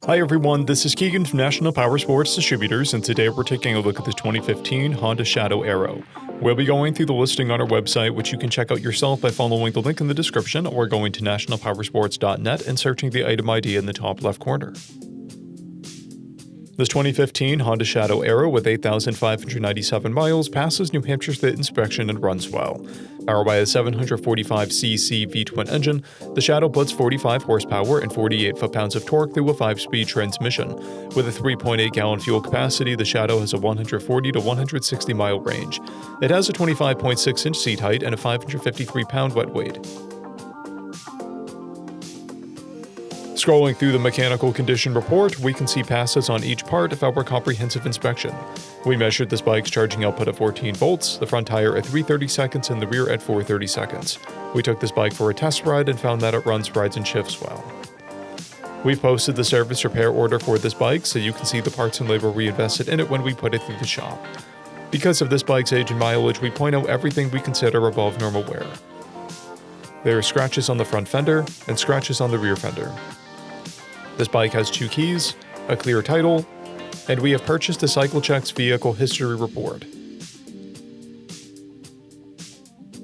Hi everyone, this is Keegan from National Powersports Distributors, and today we're taking a look at the 2015 Honda Shadow AERO. We'll be going through the listing on our website, which you can check out yourself by following the link in the description or going to nationalpowersports.net and searching the item ID in the top left corner. This 2015 Honda Shadow AERO with 8,597 miles passes New Hampshire's fit inspection and runs well. Powered by a 745cc V twin engine, the Shadow puts 45 horsepower and 48 foot-pounds of torque through a 5-speed transmission. With a 3.8-gallon fuel capacity, the Shadow has a 140 to 160 mile range. It has a 25.6-inch seat height and a 553-pound wet weight. Scrolling through the mechanical condition report, we can see passes on each part of our comprehensive inspection. We measured this bike's charging output at 14 volts, the front tire at 330 seconds, and the rear at 430 seconds. We took this bike for a test ride and found that it runs, rides, and shifts well. We've posted the service repair order for this bike so you can see the parts and labor we invested in it when we put it through the shop. Because of this bike's age and mileage, we point out everything we consider above normal wear. There are scratches on the front fender and scratches on the rear fender. This bike has 2 keys, a clear title, and we have purchased a CycleCheck's vehicle history report.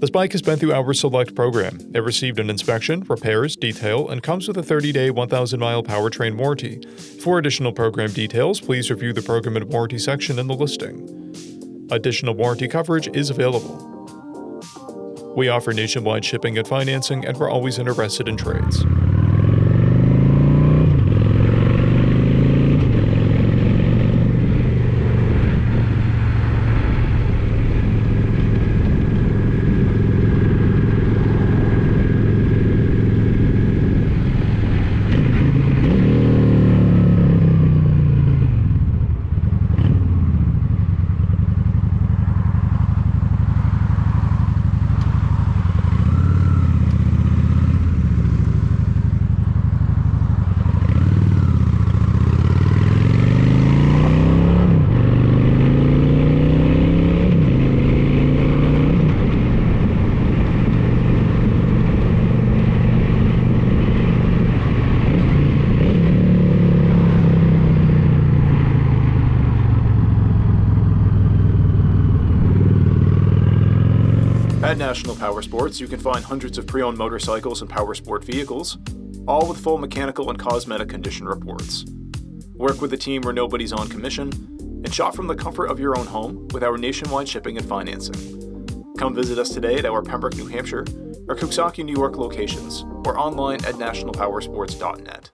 This bike has been through our Select program. It received an inspection, repairs, detail, and comes with a 30-day, 1,000-mile powertrain warranty. For additional program details, please review the program and warranty section in the listing. Additional warranty coverage is available. We offer nationwide shipping and financing, and we're always interested in trades. At National Powersports, you can find hundreds of pre-owned motorcycles and powersport vehicles, all with full mechanical and cosmetic condition reports. Work with a team where nobody's on commission, and shop from the comfort of your own home with our nationwide shipping and financing. Come visit us today at our Pembroke, New Hampshire, or Coxsackie, New York locations, or online at nationalpowersports.net.